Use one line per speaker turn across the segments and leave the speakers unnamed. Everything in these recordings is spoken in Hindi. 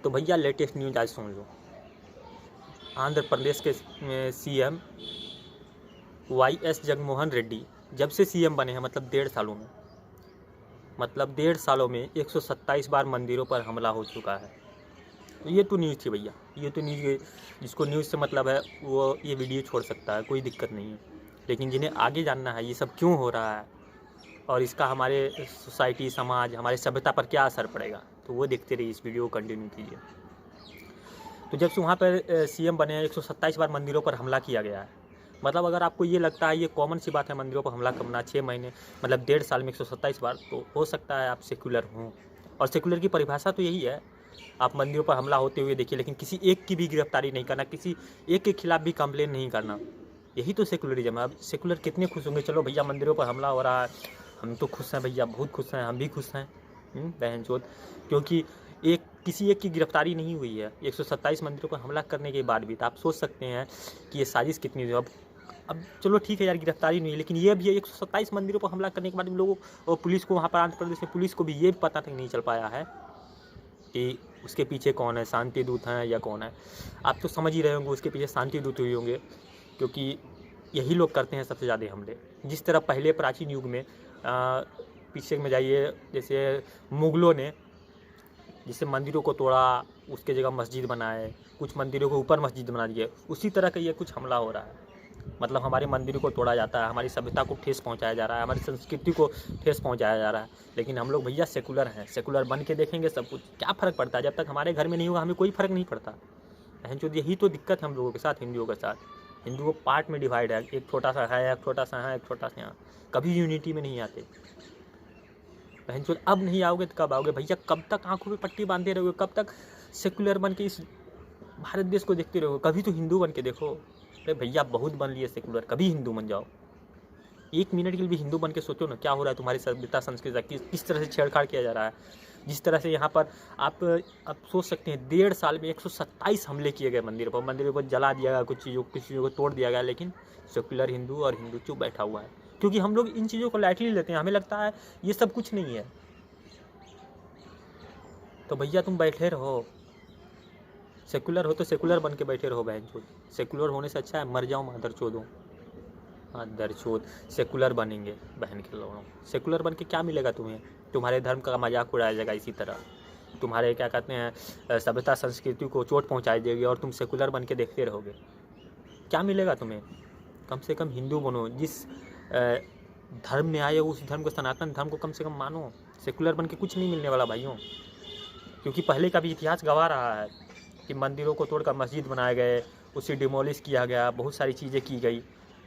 तो भैया लेटेस्ट न्यूज़ आज सुन लो। आंध्र प्रदेश के सीएम वाईएस जगनमोहन रेड्डी जब से सीएम बने हैं मतलब 1.5 सालों में 127 बार मंदिरों पर हमला हो चुका है। तो ये तो न्यूज़ थी भैया, ये तो न्यूज़, जिसको न्यूज़ से मतलब है वो ये वीडियो छोड़ सकता है, कोई दिक्कत नहीं है। लेकिन जिन्हें आगे जानना है ये सब क्यों हो रहा है और इसका हमारे सोसाइटी, समाज, हमारे सभ्यता पर क्या असर पड़ेगा, तो वो देखते रहिए, इस वीडियो को कंटिन्यू कीजिए। तो जब से वहाँ पर सीएम बने हैं 127 बार मंदिरों पर हमला किया गया है। मतलब अगर आपको ये लगता है ये कॉमन सी बात है मंदिरों पर हमला करना 6 महीने मतलब 1.5 साल में 127 बार, तो हो सकता है आप सेक्युलर हों। और सेक्युलर की परिभाषा तो यही है, आप मंदिरों पर हमला होते हुए देखिए लेकिन किसी एक की भी गिरफ्तारी नहीं करना, किसी एक के खिलाफ भी कंप्लेन नहीं करना, यही तो सेकुलरिज्म है। अब सेकुलर कितने खुश होंगे, चलो भैया मंदिरों पर हमला हो रहा है, हम तो खुश हैं भैया, बहुत खुश हैं, हम भी खुश हैं बहनचोद, क्योंकि किसी एक की गिरफ्तारी नहीं हुई है 127 मंदिरों पर हमला करने के बाद भी। तो आप सोच सकते हैं कि ये साजिश कितनी है। अब चलो ठीक है यार, गिरफ्तारी नहीं है, लेकिन ये भी है 127 मंदिरों पर हमला करने के बाद लोगों और पुलिस को, वहाँ पर आंध्र प्रदेश में पुलिस को भी ये पता तक नहीं चल पाया है कि उसके पीछे कौन है, शांति दूत हैं या कौन है। आप तो समझ ही रहे होंगे उसके पीछे शांति दूत हुए होंगे, क्योंकि यही लोग करते हैं सबसे ज़्यादा हमले। जिस तरह पहले प्राचीन युग में पीछे में जाइए, जैसे मुग़लों ने जिससे मंदिरों को तोड़ा, उसके जगह मस्जिद बनाए, कुछ मंदिरों के ऊपर मस्जिद बना दिए, उसी तरह का ये कुछ हमला हो रहा है। मतलब हमारे मंदिरों को तोड़ा जाता है, हमारी सभ्यता को ठेस पहुंचाया जा रहा है, हमारी संस्कृति को ठेस पहुंचाया जा रहा है। लेकिन हम लोग भैया सेकुलर हैं, सेकुलर बन के देखेंगे सब कुछ, क्या फ़र्क पड़ता है। जब तक हमारे घर में नहीं होगा हमें कोई फ़र्क नहीं पड़ता। बहनचोद यही तो दिक्कत है हम लोगों के साथ, हिंदुओं के साथ। हिंदुओं पार्ट में डिवाइड है, एक छोटा सा है, एक छोटा सा है, एक छोटा सा यहाँ, कभी यूनिटी में नहीं आते। बहनचोद अब नहीं आओगे तो कब आओगे भैया? कब तक आंखों पे पट्टी बांधे रहोगे? कब तक सेकुलर बन के इस भारत देश को देखते रहोगे? कभी तो हिंदू बन के देखो। अरे भैया बहुत बन लिए सेकुलर, कभी हिंदू बन जाओ। 1 मिनट के लिए भी हिंदू बन के सोचो ना, क्या हो रहा है तुम्हारी सभ्यता, संस्कृति, किस तरह से छेड़छाड़ किया जा रहा है। जिस तरह से यहाँ पर आप सोच सकते हैं 1.5 साल में 127 हमले किए गए मंदिरों पर जला दिया गया, कुछ चीज़ों को तोड़ दिया गया, लेकिन सेकुलर हिंदू और हिंदू चुप बैठा हुआ है, क्योंकि हम लोग इन चीज़ों को लाइटली लेते हैं। हमें लगता है ये सब कुछ नहीं है। तो भैया तुम बैठे रहो, सेकुलर हो तो सेकुलर बन के बैठे रहो बहनचोद। सेकुलर होने से अच्छा है मर जाओ मादरचोदों। मादरचोद सेकुलर बनेंगे बहन के लोगों, सेकुलर बन के क्या मिलेगा तुम्हें? तुम्हारे धर्म का मजाक उड़ाया जाएगा, इसी तरह तुम्हारे क्या कहते हैं सभ्यता संस्कृति को चोट पहुंचाई देगी और तुम सेकुलर बन के देखते रहोगे। क्या मिलेगा तुम्हें? कम से कम हिंदू बनो, जिस धर्म में आए उस धर्म को, सनातन धर्म को कम से कम मानो। सेकुलर बन के कुछ नहीं मिलने वाला भाइयों, क्योंकि पहले का भी इतिहास गवा रहा है कि मंदिरों को तोड़कर मस्जिद बनाए गए, उसे डिमोलिश किया गया, बहुत सारी चीज़ें की गई।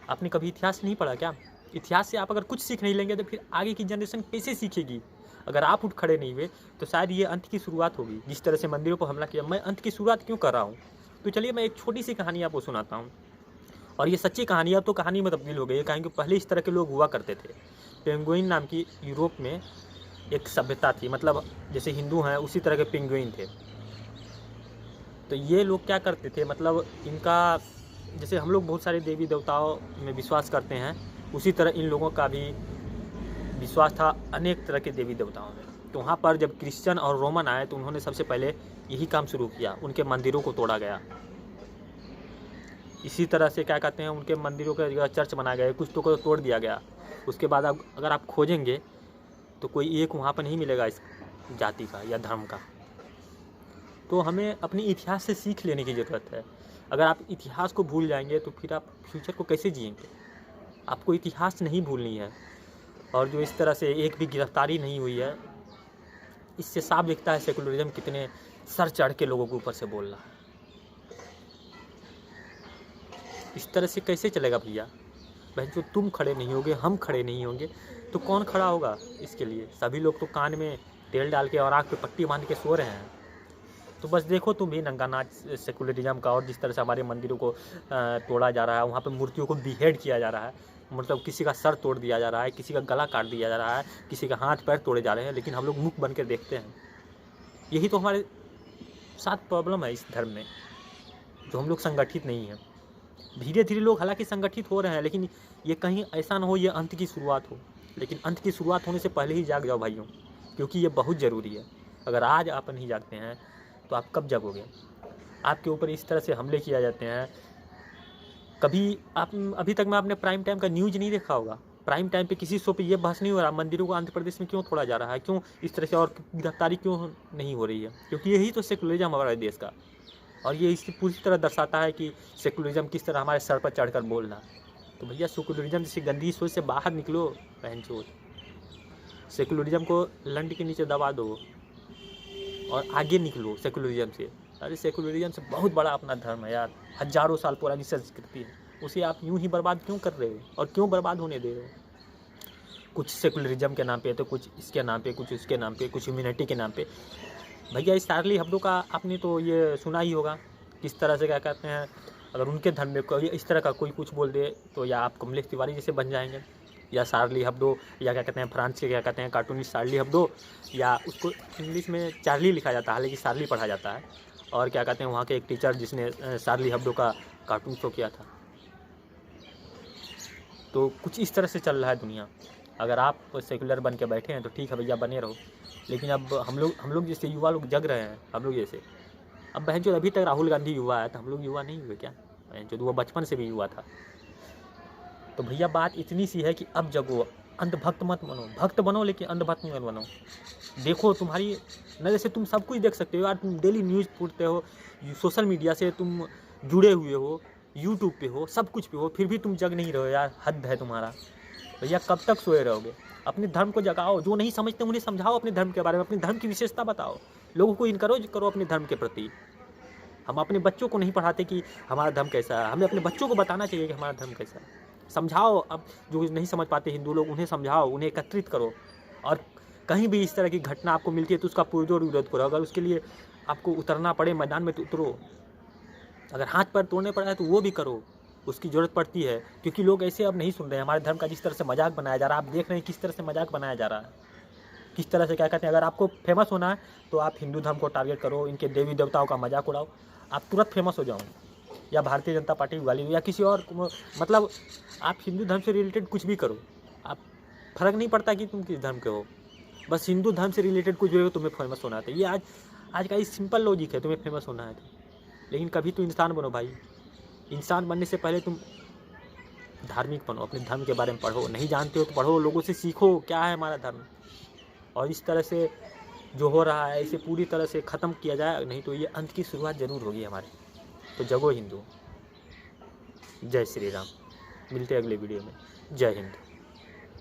आपने कभी इतिहास नहीं पढ़ा क्या? इतिहास से आप अगर कुछ सीख नहीं लेंगे तो फिर आगे की जनरेशन कैसे सीखेगी? अगर आप उठ खड़े नहीं हुए तो शायद ये अंत की शुरुआत होगी। जिस तरह से मंदिरों पर हमला किया, मैं अंत की शुरुआत क्यों कर रहा हूँ? तो चलिए मैं एक छोटी सी कहानी आपको सुनाता हूँ, और ये सच्ची कहानी है। अब तो कहानी में तब्दील हो गई है, कहेंगे पहले इस तरह के लोग हुआ करते थे। पेंगुइन नाम की यूरोप में एक सभ्यता थी, मतलब जैसे हिंदू हैं उसी तरह के पेंगुइन थे। तो ये लोग क्या करते थे, मतलब इनका, जैसे हम लोग बहुत सारे देवी देवताओं में विश्वास करते हैं, उसी तरह इन लोगों का भी विश्वास था अनेक तरह के देवी देवताओं में। तो वहाँ पर जब क्रिश्चियन और रोमन आए तो उन्होंने सबसे पहले यही काम शुरू किया, उनके मंदिरों को तोड़ा गया। इसी तरह से क्या कहते हैं, उनके मंदिरों के जगह चर्च बनाए गए, कुछ तो को तोड़ दिया गया। उसके बाद अब अगर आप खोजेंगे तो कोई एक वहाँ पर नहीं मिलेगा इस जाति का या धर्म का। तो हमें अपने इतिहास से सीख लेने की ज़रूरत है। अगर आप इतिहास को भूल जाएंगे तो फिर आप फ्यूचर को कैसे जिएंगे? आपको इतिहास नहीं भूलनी है। और जो इस तरह से एक भी गिरफ्तारी नहीं हुई है, इससे साफ दिखता है सेकुलरिज्म कितने सर चढ़ के लोगों के ऊपर से बोल रहा है। इस तरह से कैसे चलेगा भैया? बहन जो तुम खड़े नहीं होगे, हम खड़े नहीं होंगे, तो कौन खड़ा होगा इसके लिए? सभी लोग तो कान में तेल डाल के और आँख पे पट्टी बांध के सो रहे हैं। तो बस देखो तुम भी नंगा नाच सेकुलरिज्म का, और जिस तरह से हमारे मंदिरों को तोड़ा जा रहा है, वहाँ पे मूर्तियों को बिहेड किया जा रहा है, मतलब किसी का सर तोड़ दिया जा रहा है, किसी का गला काट दिया जा रहा है, किसी का हाथ पैर तोड़े जा रहे हैं, लेकिन हम लोग मुख बन कर देखते हैं। यही तो हमारे साथ प्रॉब्लम है इस धर्म में, जो हम लोग संगठित नहीं हैं। धीरे धीरे लोग हालांकि संगठित हो रहे हैं, लेकिन ये कहीं ऐसा ना हो ये अंत की शुरुआत हो। लेकिन अंत की शुरुआत होने से पहले ही जाग जाओ भाइयों, क्योंकि ये बहुत ज़रूरी है। अगर आज आप नहीं जागते हैं तो आप कब जगोगे? आपके ऊपर इस तरह से हमले किए जाते हैं। कभी आप अभी तक में आपने प्राइम टाइम का न्यूज़ नहीं देखा होगा। प्राइम टाइम पे किसी शो पे ये बहस नहीं हो रहा मंदिरों को आंध्र प्रदेश में क्यों तोड़ा जा रहा है, क्यों इस तरह से और गिरफ्तारी क्यों नहीं हो रही है, क्योंकि यही तो सेकुलरिज्म हमारे देश का। और ये इसकी पूरी तरह दर्शाता है कि सेकुलरिज्म किस तरह हमारे सर पर चढ़कर बोल रहा है। तो भैया सेकुलरिज्म जैसी गंदी सोच से बाहर निकलो बहनचोद। सेकुलरिज्म को लंड के नीचे दबा दो और आगे निकलो सेकुलरिज्म से। अरे सेकुलरिज्म से बहुत बड़ा अपना धर्म है यार, हजारों साल पुरानी संस्कृति है, उसे आप यूं ही बर्बाद क्यों कर रहे हो और क्यों बर्बाद होने दे रहे हो? कुछ सेकुलरिज्म के नाम पे तो कुछ इसके नाम पे, कुछ उसके नाम पे, कुछ ह्यूमैनिटी के नाम पे। भैया इस चार्ली हेब्डो का आपने तो ये सुना ही होगा, किस तरह से क्या कहते हैं, अगर उनके धर्म में कोई इस तरह का कोई कुछ बोल दे तो या आप कमलेश तिवारी जैसे बन जाएंगे, या चार्ली हेब्डो, या क्या कहते हैं फ्रांस के क्या कहते हैं कार्टूनिस्ट चार्ली हेब्डो, या उसको इंग्लिश में चार्ली लिखा जाता है, हालांकि चार्ली पढ़ा जाता है। और क्या कहते हैं वहाँ के एक टीचर जिसने चार्ली हेब्डो का कार्टून शो किया था। तो कुछ इस तरह से चल रहा है दुनिया। अगर आप सेकुलर बन के बैठे हैं तो ठीक है भैया, बने रहो, लेकिन अब हम लोग जैसे युवा लोग जग रहे हैं, हम लोग जैसे। अब बहन जो अभी तक राहुल गांधी युवा है तो हम लोग युवा नहीं हुए क्या? बहन जो वो बचपन से भी युवा था। तो भैया बात इतनी सी है कि अब जगो, अंधभक्त मत बनो, भक्त बनो लेकिन अंधभक्त मत बनो। देखो तुम्हारी नज़र से तुम सब कुछ देख सकते हो यार, तुम डेली न्यूज़ पढ़ते हो, सोशल मीडिया से तुम जुड़े हुए हो, यूट्यूब पे हो, सब कुछ पे हो, फिर भी तुम जग नहीं रहे हो यार, हद है तुम्हारा। भैया कब तक सोए रहोगे? अपने धर्म को जगाओ, जो नहीं समझते उन्हें समझाओ अपने धर्म के बारे में, अपने धर्म की विशेषता बताओ, लोगों को इनकरेज करो अपने धर्म के प्रति। हम अपने बच्चों को नहीं पढ़ाते कि हमारा धर्म कैसा है, हमें अपने बच्चों को बताना चाहिए कि हमारा धर्म कैसा है। समझाओ, अब जो नहीं समझ पाते हिंदू लोग उन्हें समझाओ, उन्हें एकत्रित करो। और कहीं भी इस तरह की घटना आपको मिलती है तो उसका पुरजोर विरोध करो। अगर उसके लिए आपको उतरना पड़े मैदान में तो उतरो, अगर हाथ पैर तोड़ने पड़ा है तो वो भी करो, उसकी ज़रूरत पड़ती है। क्योंकि लोग ऐसे अब नहीं सुन रहे हैं, हमारे धर्म का जिस तरह से मजाक बनाया जा रहा है, आप देख रहे हैं किस तरह से मजाक बनाया जा रहा है, किस तरह से क्या कहते हैं। अगर आपको फेमस होना है तो आप हिंदू धर्म को टारगेट करो, इनके देवी देवताओं का मजाक उड़ाओ, आप तुरंत फेमस हो जाओ। या भारतीय जनता पार्टी वाली या किसी और, मतलब आप हिंदू धर्म से रिलेटेड कुछ भी करो, आप फ़र्क नहीं पड़ता कि तुम किस धर्म के हो, बस हिंदू धर्म से रिलेटेड कुछ भी हो तुम्हें फेमस होना है। ये आज का ये सिंपल लॉजिक है, तुम्हें फेमस होना है तो। लेकिन कभी तो इंसान बनो भाई, इंसान बनने से पहले तुम धार्मिक बनो, अपने धर्म के बारे में पढ़ो, नहीं जानते हो तो पढ़ो, लोगों से सीखो क्या है हमारा धर्म। और इस तरह से जो हो रहा है इसे पूरी तरह से ख़त्म किया जाए, नहीं तो ये अंत की शुरुआत ज़रूर होगी हमारे। तो जगो हिंदू। जय श्री राम। मिलते हैं अगले वीडियो में। जय हिंद।